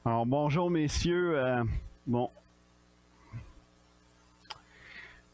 Alors, bonjour messieurs.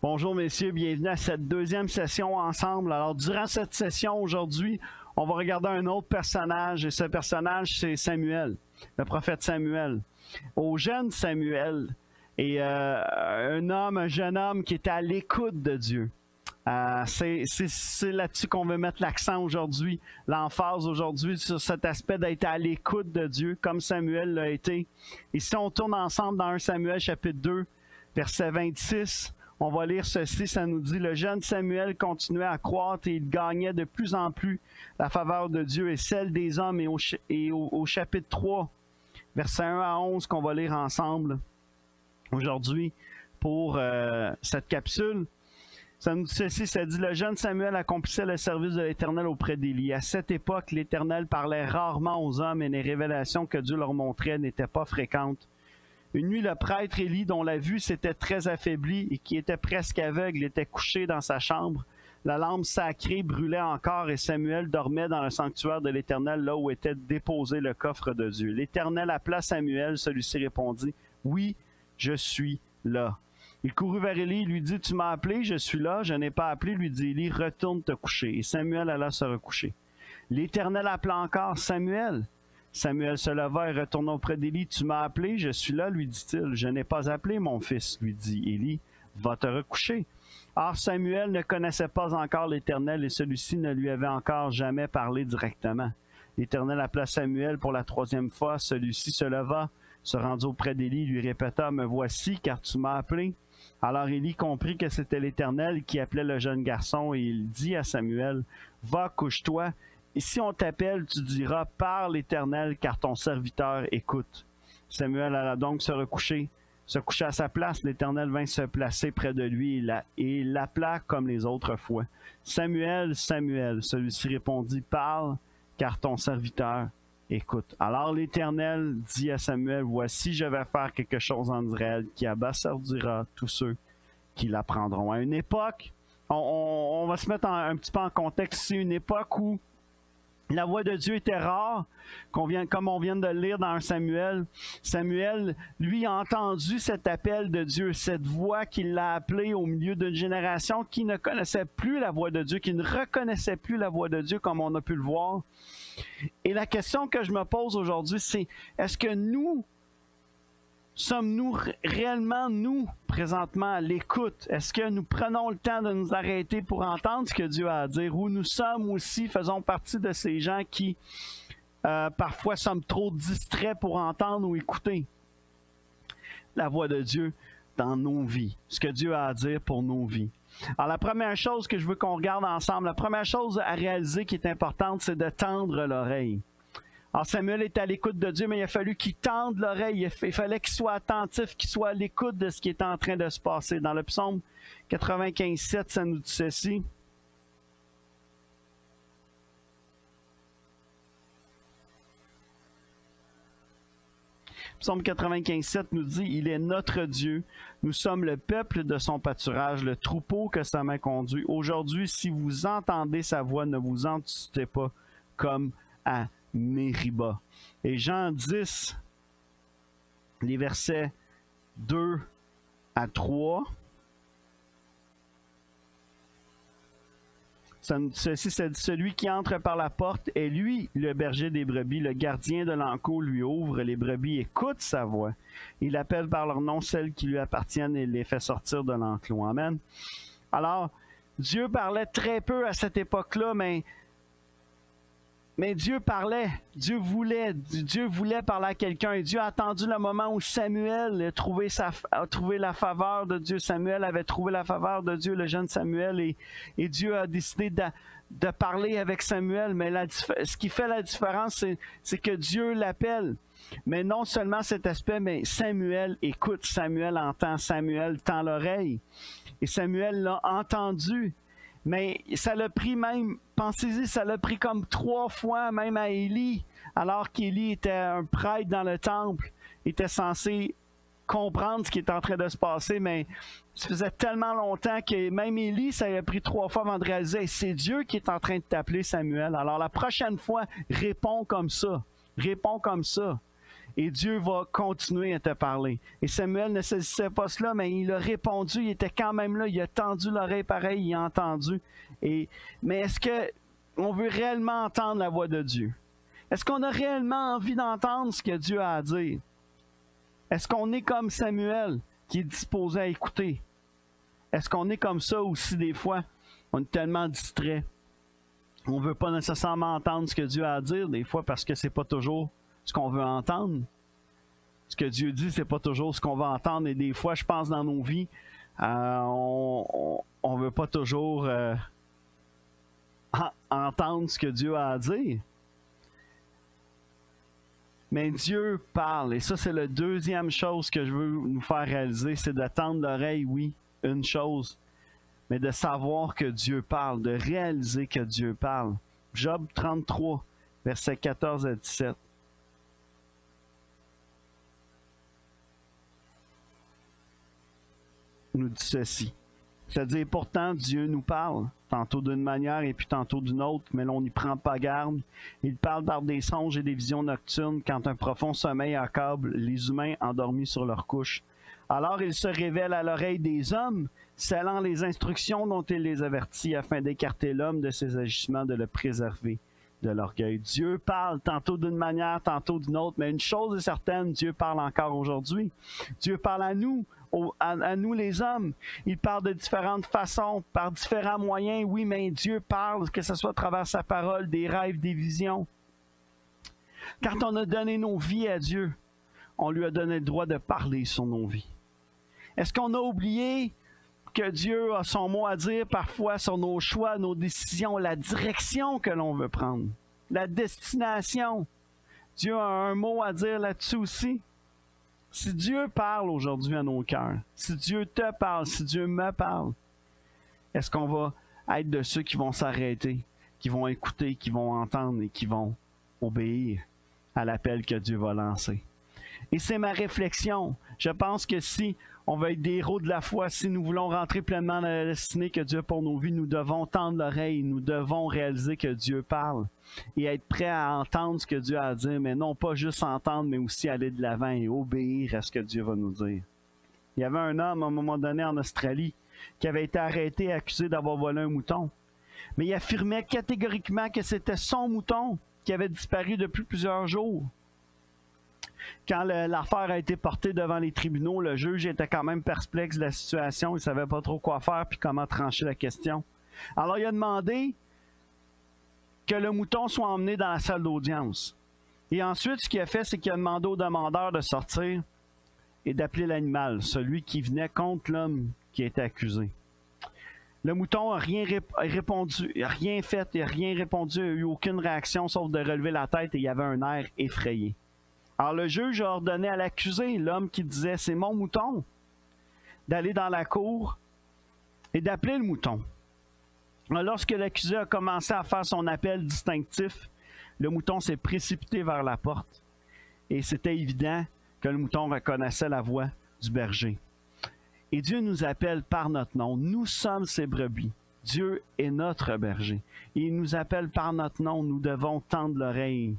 Bonjour messieurs, bienvenue à cette deuxième session ensemble. Alors, durant cette session aujourd'hui, on va regarder un autre personnage et ce personnage, c'est Samuel, le prophète Samuel. Au jeune Samuel est un jeune homme qui était à l'écoute de Dieu. C'est là-dessus qu'on veut mettre l'accent aujourd'hui, l'emphase aujourd'hui sur cet aspect d'être à l'écoute de Dieu, comme Samuel l'a été. Et si on tourne ensemble dans 1 Samuel chapitre 2, verset 26, on va lire ceci, ça nous dit « Le jeune Samuel continuait à croître et il gagnait de plus en plus la faveur de Dieu et celle des hommes. » Et au chapitre 3, verset 1 à 11, qu'on va lire ensemble aujourd'hui pour cette capsule. Ça nous dit ceci, ça dit « Le jeune Samuel accomplissait le service de l'Éternel auprès d'Élie. À cette époque, l'Éternel parlait rarement aux hommes et les révélations que Dieu leur montrait n'étaient pas fréquentes. Une nuit, le prêtre Élie, dont la vue s'était très affaiblie et qui était presque aveugle, était couché dans sa chambre. La lampe sacrée brûlait encore et Samuel dormait dans le sanctuaire de l'Éternel, là où était déposé le coffre de Dieu. L'Éternel appela Samuel, celui-ci répondit « Oui, je suis là. » Il courut vers Élie, lui dit « Tu m'as appelé, je suis là. Je n'ai pas appelé, lui dit Élie, retourne te coucher. » Et Samuel alla se recoucher. L'Éternel appela encore Samuel. Samuel se leva et retourna auprès d'Élie. « Tu m'as appelé, je suis là, lui dit-il. Je n'ai pas appelé, mon fils, lui dit Élie. Va te recoucher. » Or Samuel ne connaissait pas encore l'Éternel et celui-ci ne lui avait encore jamais parlé directement. L'Éternel appela Samuel pour la troisième fois. Celui-ci se leva, se rendit auprès d'Élie, lui répéta « Me voici, car tu m'as appelé. » Alors Élie comprit que c'était l'Éternel qui appelait le jeune garçon et il dit à Samuel « Va, couche-toi, et si on t'appelle, tu diras « Parle l'Éternel, car ton serviteur écoute. » Samuel alla donc se recoucher, se coucha à sa place. L'Éternel vint se placer près de lui et il l'appela comme les autres fois. « Samuel, Samuel !» Celui-ci répondit « Parle, car ton serviteur écoute. » Alors l'Éternel dit à Samuel, « Voici, je vais faire quelque chose en Israël qui abasourdira tous ceux qui l'apprendront. » À une époque, on va se mettre un petit peu en contexte, c'est une époque où la voix de Dieu était rare, comme on vient de le lire dans 1 Samuel. Samuel, lui, a entendu cet appel de Dieu, cette voix qui l'a appelé au milieu d'une génération qui ne connaissait plus la voix de Dieu, qui ne reconnaissait plus la voix de Dieu comme on a pu le voir. Et la question que je me pose aujourd'hui, c'est est-ce que sommes-nous réellement, présentement, à l'écoute? Est-ce que nous prenons le temps de nous arrêter pour entendre ce que Dieu a à dire? Ou nous sommes aussi, faisons partie de ces gens qui, parfois, sommes trop distraits pour entendre ou écouter la voix de Dieu dans nos vies, ce que Dieu a à dire pour nos vies. Alors, la première chose que je veux qu'on regarde ensemble, la première chose à réaliser qui est importante, c'est de tendre l'oreille. Alors, Samuel est à l'écoute de Dieu, mais il a fallu qu'il tende l'oreille. Il fallait qu'il soit attentif, qu'il soit à l'écoute de ce qui est en train de se passer. Dans le psaume 95:7, ça nous dit ceci. Psaume 95:7 nous dit « Il est notre Dieu, nous sommes le peuple de son pâturage, le troupeau que sa main conduit. Aujourd'hui, si vous entendez sa voix, ne vous enthousiasmez pas comme à Mériba. » Et Jean 10, les versets 2 à 3. Ceci, c'est celui qui entre par la porte est lui le berger des brebis. Le gardien de l'enclos lui ouvre. Les brebis écoutent sa voix. Il appelle par leur nom celles qui lui appartiennent et les fait sortir de l'enclos. Amen. Alors, Dieu parlait très peu à cette époque-là, mais Dieu parlait, Dieu voulait parler à quelqu'un. Et Dieu a attendu le moment où Samuel a trouvé la faveur de Dieu. Samuel avait trouvé la faveur de Dieu, le jeune Samuel, et Dieu a décidé de parler avec Samuel. Mais ce qui fait la différence, c'est que Dieu l'appelle. Mais non seulement cet aspect, mais Samuel écoute, Samuel entend, Samuel tend l'oreille. Et Samuel l'a entendu. Mais ça l'a pris même, pensez-y, ça l'a pris comme 3 fois même à Élie, alors qu'Élie était un prêtre dans le temple, était censé comprendre ce qui est en train de se passer, mais ça faisait tellement longtemps que même Élie, ça a pris 3 fois avant de réaliser, c'est Dieu qui est en train de t'appeler, Samuel. Alors la prochaine fois, réponds comme ça, réponds comme ça. Et Dieu va continuer à te parler. Et Samuel ne saisissait pas cela, mais il a répondu, il était quand même là, il a tendu l'oreille pareil, il a entendu. Mais est-ce qu'on veut réellement entendre la voix de Dieu? Est-ce qu'on a réellement envie d'entendre ce que Dieu a à dire? Est-ce qu'on est comme Samuel, qui est disposé à écouter? Est-ce qu'on est comme ça aussi des fois? On est tellement distrait. On ne veut pas nécessairement entendre ce que Dieu a à dire, des fois, parce que c'est pas toujours ce qu'on veut entendre. Ce que Dieu dit, c'est pas toujours ce qu'on veut entendre. Et des fois, je pense, dans nos vies, on ne veut pas toujours entendre ce que Dieu a à dire. Mais Dieu parle. Et ça, c'est la deuxième chose que je veux nous faire réaliser, c'est de tendre l'oreille, oui, une chose, mais de savoir que Dieu parle, de réaliser que Dieu parle. Job 33, versets 14 à 17. Nous dit ceci. C'est-à-dire, pourtant, Dieu nous parle, tantôt d'une manière et puis tantôt d'une autre, mais l'on n'y prend pas garde. Il parle par des songes et des visions nocturnes, quand un profond sommeil accable les humains endormis sur leur couche. Alors il se révèle à l'oreille des hommes, scellant les instructions dont il les avertit, afin d'écarter l'homme de ses agissements, de le préserver de l'orgueil. Dieu parle tantôt d'une manière, tantôt d'une autre, mais une chose est certaine, Dieu parle encore aujourd'hui. Dieu parle à nous, à nous les hommes. Il parle de différentes façons, par différents moyens, oui, mais Dieu parle, que ce soit à travers sa parole, des rêves, des visions. Quand on a donné nos vies à Dieu, on lui a donné le droit de parler sur nos vies. Est-ce qu'on a oublié que Dieu a son mot à dire parfois sur nos choix, nos décisions, la direction que l'on veut prendre, la destination? Dieu a un mot à dire là-dessus aussi. Si Dieu parle aujourd'hui à nos cœurs, si Dieu te parle, si Dieu me parle, est-ce qu'on va être de ceux qui vont s'arrêter, qui vont écouter, qui vont entendre et qui vont obéir à l'appel que Dieu va lancer? Et c'est ma réflexion. Je pense que si on veut être des héros de la foi, si nous voulons rentrer pleinement dans la destinée que Dieu a pour nos vies, nous devons tendre l'oreille, nous devons réaliser que Dieu parle et être prêt à entendre ce que Dieu a à dire, mais non pas juste entendre, mais aussi aller de l'avant et obéir à ce que Dieu va nous dire. Il y avait un homme, à un moment donné, en Australie, qui avait été arrêté et accusé d'avoir volé un mouton. Mais il affirmait catégoriquement que c'était son mouton qui avait disparu depuis plusieurs jours. Quand l'affaire a été portée devant les tribunaux, le juge était quand même perplexe de la situation. Il ne savait pas trop quoi faire puis comment trancher la question. Alors, il a demandé que le mouton soit emmené dans la salle d'audience. Et ensuite, ce qu'il a fait, c'est qu'il a demandé au demandeur de sortir et d'appeler l'animal, celui qui venait contre l'homme qui était accusé. Le mouton n'a rien répondu, il n'a rien fait, il n'a rien répondu, il n'a eu aucune réaction sauf de relever la tête et il avait un air effrayé. Alors le juge a ordonné à l'accusé, l'homme qui disait « c'est mon mouton », d'aller dans la cour et d'appeler le mouton. Alors, lorsque l'accusé a commencé à faire son appel distinctif, le mouton s'est précipité vers la porte et c'était évident que le mouton reconnaissait la voix du berger. Et Dieu nous appelle par notre nom. Nous sommes ses brebis. Dieu est notre berger. Et il nous appelle par notre nom. Nous devons tendre l'oreille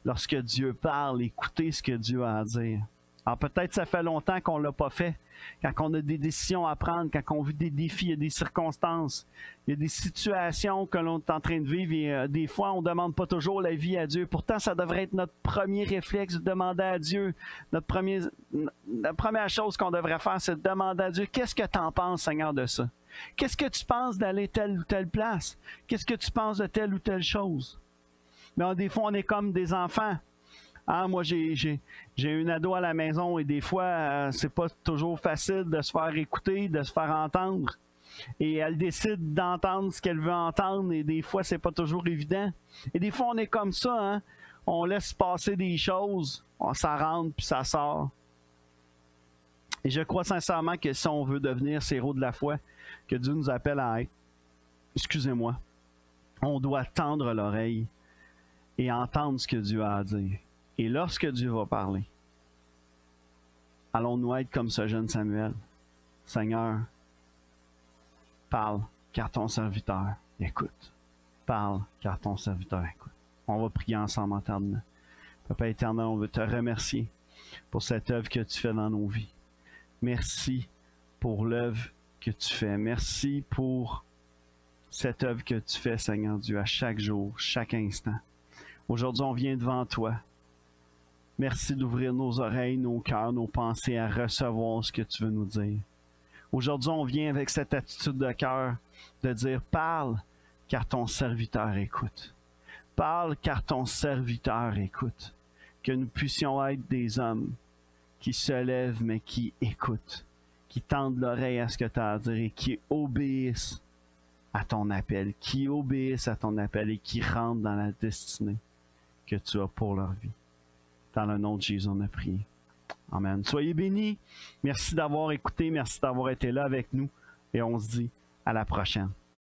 lorsque Dieu parle, écouter ce que Dieu a à dire. Alors peut-être ça fait longtemps qu'on ne l'a pas fait. Quand on a des décisions à prendre, quand on vit des défis, il y a des circonstances, il y a des situations que l'on est en train de vivre et des fois on ne demande pas toujours l'avis à Dieu. Pourtant, ça devrait être notre premier réflexe de demander à Dieu. La première chose qu'on devrait faire, c'est de demander à Dieu, qu'est-ce que tu en penses, Seigneur, de ça? Qu'est-ce que tu penses d'aller telle ou telle place? Qu'est-ce que tu penses de telle ou telle chose? Mais des fois, on est comme des enfants. Ah, moi, j'ai une ado à la maison et des fois, c'est pas toujours facile de se faire écouter, de se faire entendre. Et elle décide d'entendre ce qu'elle veut entendre et des fois, c'est pas toujours évident. Et des fois, on est comme ça, hein? On laisse passer des choses, ça rentre puis ça sort. Et je crois sincèrement que si on veut devenir ces héros de la foi, que Dieu nous appelle à être, excusez-moi, on doit tendre l'oreille et entendre ce que Dieu a à dire. Et lorsque Dieu va parler, allons-nous être comme ce jeune Samuel? Seigneur, parle, car ton serviteur écoute. Parle, car ton serviteur écoute. On va prier ensemble en terminant. Papa éternel, on veut te remercier pour cette œuvre que tu fais dans nos vies. Merci pour l'œuvre que tu fais. Merci pour cette œuvre que tu fais, Seigneur Dieu, à chaque jour, chaque instant. Aujourd'hui, on vient devant toi. Merci d'ouvrir nos oreilles, nos cœurs, nos pensées à recevoir ce que tu veux nous dire. Aujourd'hui, on vient avec cette attitude de cœur de dire « Parle, car ton serviteur écoute. Parle, car ton serviteur écoute. » Que nous puissions être des hommes qui se lèvent, mais qui écoutent, qui tendent l'oreille à ce que tu as à dire et qui obéissent à ton appel, qui obéissent à ton appel et qui rentrent dans la destinée que tu as pour leur vie. Dans le nom de Jésus, on a prié. Amen. Soyez bénis. Merci d'avoir écouté. Merci d'avoir été là avec nous. Et on se dit à la prochaine.